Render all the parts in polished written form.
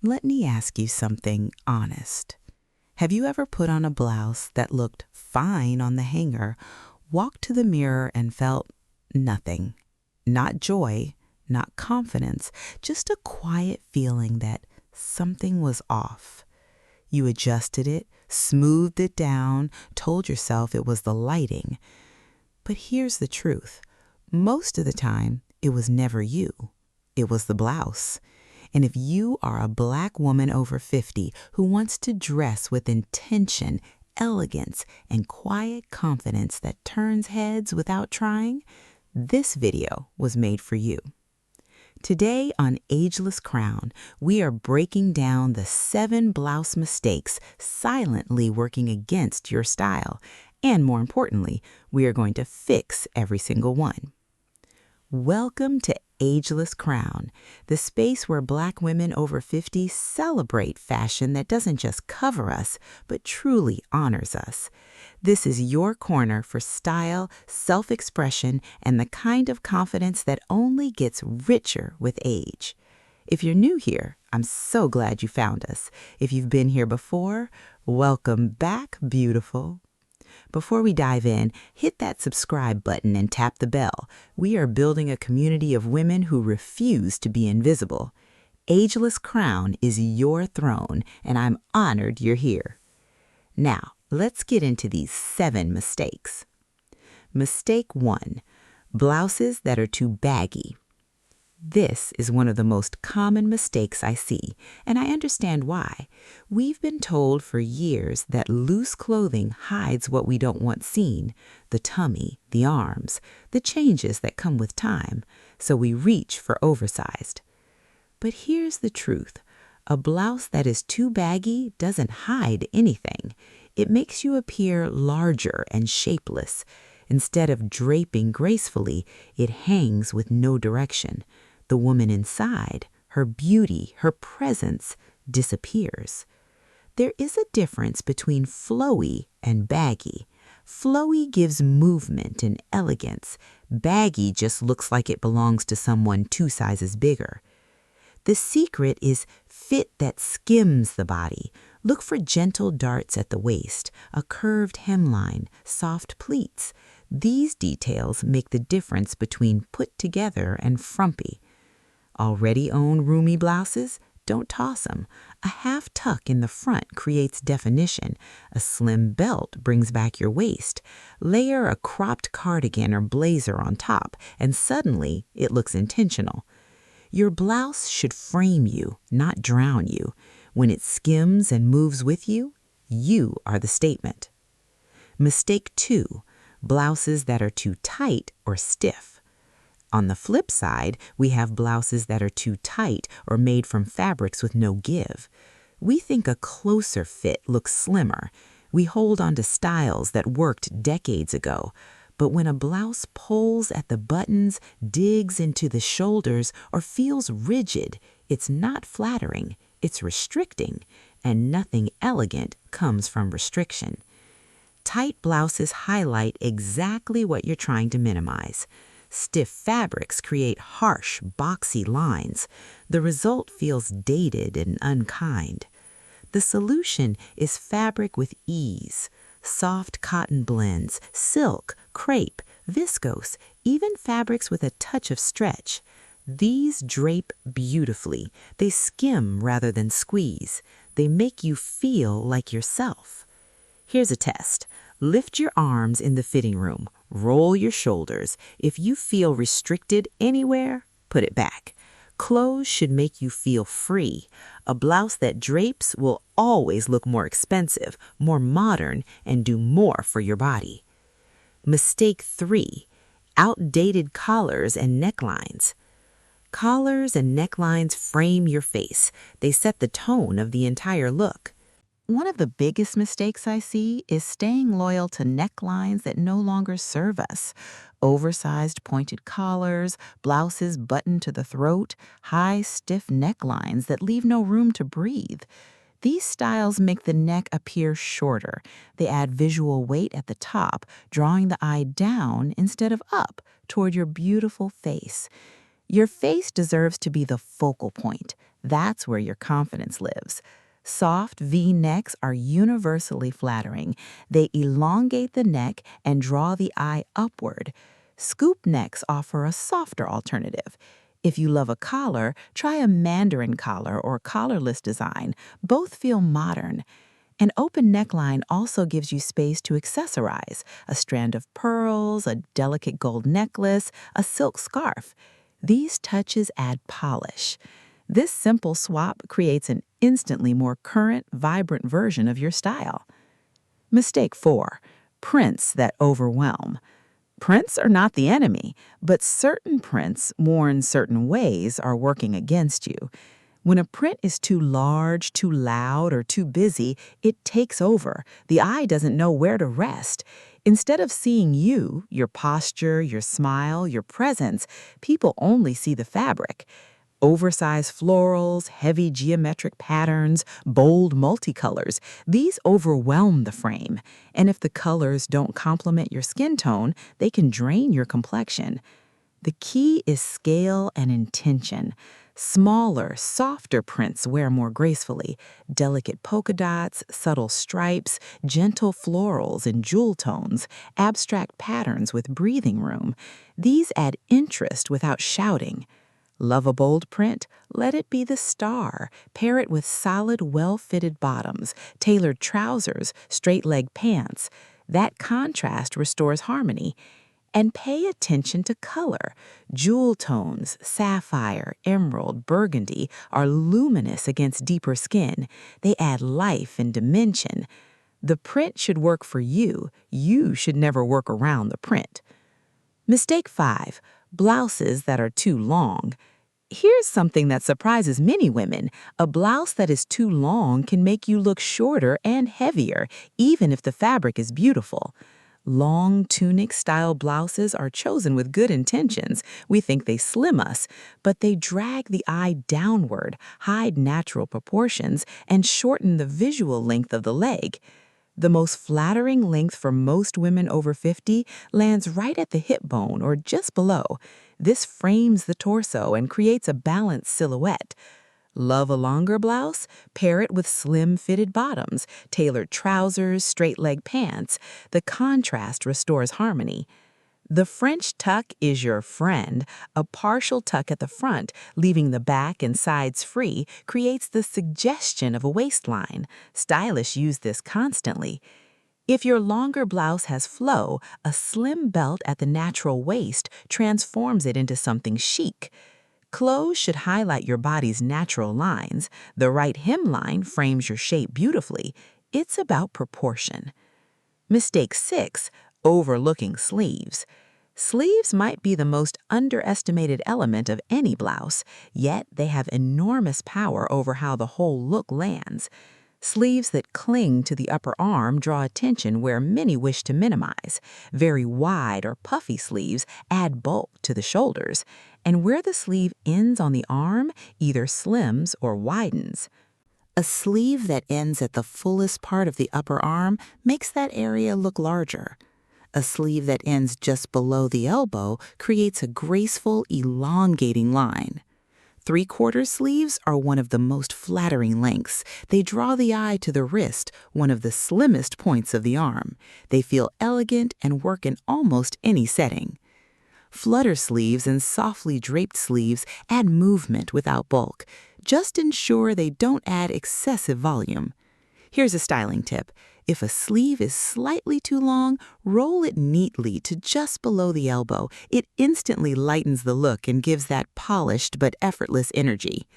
Let me ask you something honest. Have you ever put on a blouse that looked fine on the hanger, walked to the mirror and felt nothing? Not joy, not confidence, just a quiet feeling that something was off. You adjusted it, smoothed it down, told yourself it was the lighting. But here's the truth. Most of the time, it was never you. It was the blouse. And if you are a Black woman over 50 who wants to dress with intention, elegance, and quiet confidence that turns heads without trying, this video was made for you. Today on Ageless Crown, we are breaking down the 7 blouse mistakes silently working against your style. And more importantly, we are going to fix every single one. Welcome to Ageless Crown, the space where Black women over 50 celebrate fashion that doesn't just cover us, but truly honors us. This is your corner for style, self-expression, and the kind of confidence that only gets richer with age. If you're new here, I'm so glad you found us. If you've been here before, welcome back, beautiful. Before we dive in, hit that subscribe button and tap the bell. We are building a community of women who refuse to be invisible. Ageless Crown is your throne, and I'm honored you're here. Now, let's get into these 7 mistakes. Mistake 1, blouses that are too baggy. This is one of the most common mistakes I see, and I understand why. We've been told for years that loose clothing hides what we don't want seen, the tummy, the arms, the changes that come with time, so we reach for oversized. But here's the truth. A blouse that is too baggy doesn't hide anything. It makes you appear larger and shapeless. Instead of draping gracefully, it hangs with no direction. The woman inside, her beauty, her presence, disappears. There is a difference between flowy and baggy. Flowy gives movement and elegance. Baggy just looks like it belongs to someone 2 sizes bigger. The secret is fit that skims the body. Look for gentle darts at the waist, a curved hemline, soft pleats. These details make the difference between put together and frumpy. Already own roomy blouses? Don't toss them. A half tuck in the front creates definition. A slim belt brings back your waist. Layer a cropped cardigan or blazer on top, and suddenly it looks intentional. Your blouse should frame you, not drown you. When it skims and moves with you, you are the statement. Mistake 2, blouses that are too tight or stiff. On the flip side, we have blouses that are too tight or made from fabrics with no give. We think a closer fit looks slimmer. We hold on to styles that worked decades ago. But when a blouse pulls at the buttons, digs into the shoulders, or feels rigid, it's not flattering, it's restricting, and nothing elegant comes from restriction. Tight blouses highlight exactly what you're trying to minimize. Stiff fabrics create harsh, boxy lines. The result feels dated and unkind. The solution is fabric with ease. Soft cotton blends, silk, crepe, viscose, even fabrics with a touch of stretch. These drape beautifully. They skim rather than squeeze. They make you feel like yourself. Here's a test. Lift your arms in the fitting room. Roll your shoulders. If you feel restricted anywhere, put it back. Clothes should make you feel free. A blouse that drapes will always look more expensive, more modern, and do more for your body. Mistake 3, outdated collars and necklines. Collars and necklines frame your face. They set the tone of the entire look. One of the biggest mistakes I see is staying loyal to necklines that no longer serve us. Oversized pointed collars, blouses buttoned to the throat, high, stiff necklines that leave no room to breathe. These styles make the neck appear shorter. They add visual weight at the top, drawing the eye down instead of up toward your beautiful face. Your face deserves to be the focal point. That's where your confidence lives. Soft V-necks are universally flattering. They elongate the neck and draw the eye upward. Scoop necks offer a softer alternative. If you love a collar, try a mandarin collar or collarless design. Both feel modern. An open neckline also gives you space to accessorize: a strand of pearls, a delicate gold necklace, a silk scarf. These touches add polish. This simple swap creates an instantly more current, vibrant version of your style. Mistake 4. Prints that overwhelm. Prints are not the enemy, but certain prints worn certain ways are working against you. When a print is too large, too loud, or too busy, it takes over. The eye doesn't know where to rest. Instead of seeing you, your posture, your smile, your presence, people only see the fabric. Oversized florals, heavy geometric patterns, bold multicolors, these overwhelm the frame. And if the colors don't complement your skin tone, they can drain your complexion. The key is scale and intention. Smaller, softer prints wear more gracefully. Delicate polka dots, subtle stripes, gentle florals and jewel tones, abstract patterns with breathing room. These add interest without shouting. Love a bold print? Let it be the star. Pair it with solid, well-fitted bottoms, tailored trousers, straight-leg pants. That contrast restores harmony. And pay attention to color. Jewel tones, sapphire, emerald, burgundy, are luminous against deeper skin. They add life and dimension. The print should work for you. You should never work around the print. Mistake 5. Blouses that are too long. Here's something that surprises many women. A blouse that is too long can make you look shorter and heavier, even if the fabric is beautiful. Long tunic-style blouses are chosen with good intentions. We think they slim us, but they drag the eye downward, hide natural proportions, and shorten the visual length of the leg. The most flattering length for most women over 50 lands right at the hip bone or just below. This frames the torso and creates a balanced silhouette. Love a longer blouse? Pair it with slim-fitted bottoms, tailored trousers, straight-leg pants. The contrast restores harmony. The French tuck is your friend. A partial tuck at the front, leaving the back and sides free, creates the suggestion of a waistline. Stylists use this constantly. If your longer blouse has flow, a slim belt at the natural waist transforms it into something chic. Clothes should highlight your body's natural lines. The right hemline frames your shape beautifully. It's about proportion. Mistake 6. Overlooking sleeves. Sleeves might be the most underestimated element of any blouse, yet they have enormous power over how the whole look lands. Sleeves that cling to the upper arm draw attention where many wish to minimize. Very wide or puffy sleeves add bulk to the shoulders, and where the sleeve ends on the arm either slims or widens. A sleeve that ends at the fullest part of the upper arm makes that area look larger. A sleeve that ends just below the elbow creates a graceful, elongating line. Three-quarter sleeves are one of the most flattering lengths. They draw the eye to the wrist, one of the slimmest points of the arm. They feel elegant and work in almost any setting. Flutter sleeves and softly draped sleeves add movement without bulk. Just ensure they don't add excessive volume. Here's a styling tip. If a sleeve is slightly too long, roll it neatly to just below the elbow. It instantly lightens the look and gives that polished but effortless energy.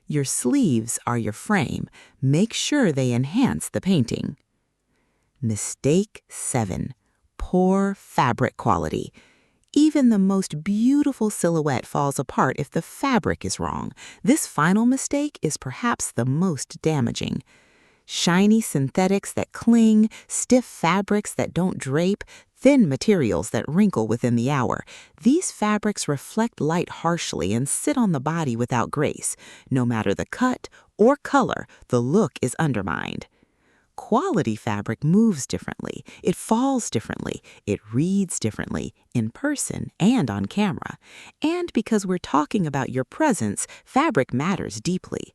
Your sleeves are your frame. Make sure they enhance the painting. Mistake 7. Poor fabric quality. Even the most beautiful silhouette falls apart if the fabric is wrong. This final mistake is perhaps the most damaging. Shiny synthetics that cling, stiff fabrics that don't drape, thin materials that wrinkle within the hour. These fabrics reflect light harshly and sit on the body without grace. No matter the cut or color, the look is undermined. Quality fabric moves differently, it falls differently, it reads differently in person and on camera. And because we're talking about your presence, fabric matters deeply.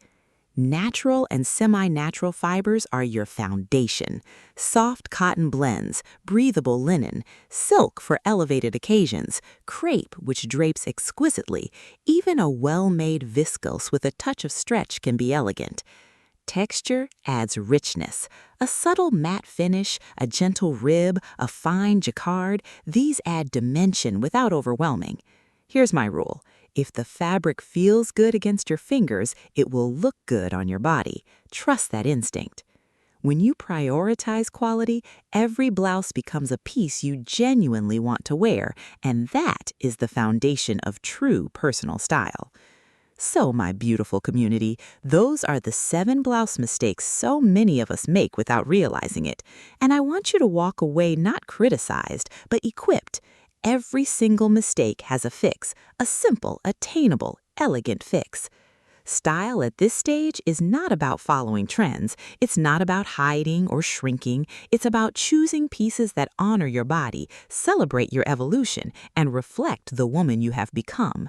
Natural and semi-natural fibers are your foundation. Soft cotton blends, breathable linen, silk for elevated occasions, crepe which drapes exquisitely, even a well-made viscose with a touch of stretch can be elegant. Texture adds richness. A subtle matte finish, a gentle rib, a fine jacquard, these add dimension without overwhelming. Here's my rule. If the fabric feels good against your fingers, it will look good on your body. Trust that instinct. When you prioritize quality, every blouse becomes a piece you genuinely want to wear, and that is the foundation of true personal style. So, my beautiful community, those are the 7 blouse mistakes so many of us make without realizing it. And I want you to walk away not criticized, but equipped. Every single mistake has a fix, a simple, attainable, elegant fix. Style at this stage is not about following trends. It's not about hiding or shrinking. It's about choosing pieces that honor your body, celebrate your evolution, and reflect the woman you have become.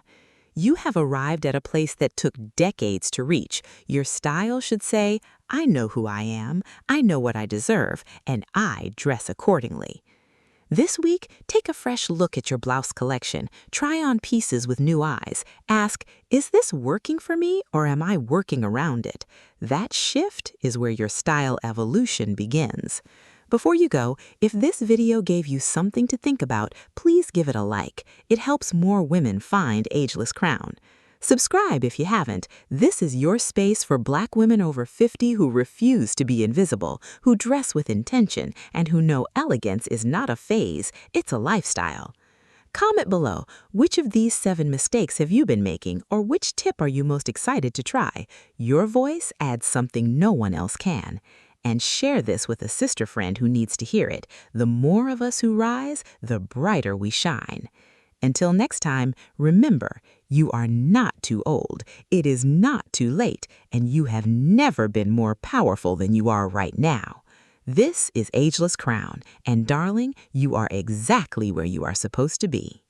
You have arrived at a place that took decades to reach. Your style should say, I know who I am, I know what I deserve, and I dress accordingly. This week, take a fresh look at your blouse collection. Try on pieces with new eyes. Ask, is this working for me or am I working around it? That shift is where your style evolution begins. Before you go, if this video gave you something to think about, please give it a like. It helps more women find Ageless Crown. Subscribe if you haven't. This is your space for Black women over 50 who refuse to be invisible, who dress with intention, and who know elegance is not a phase, it's a lifestyle. Comment below, which of these 7 mistakes have you been making, or which tip are you most excited to try? Your voice adds something no one else can. And share this with a sister friend who needs to hear it. The more of us who rise, the brighter we shine. Until next time, remember, you are not too old, it is not too late, and you have never been more powerful than you are right now. This is Ageless Crown, and darling, you are exactly where you are supposed to be.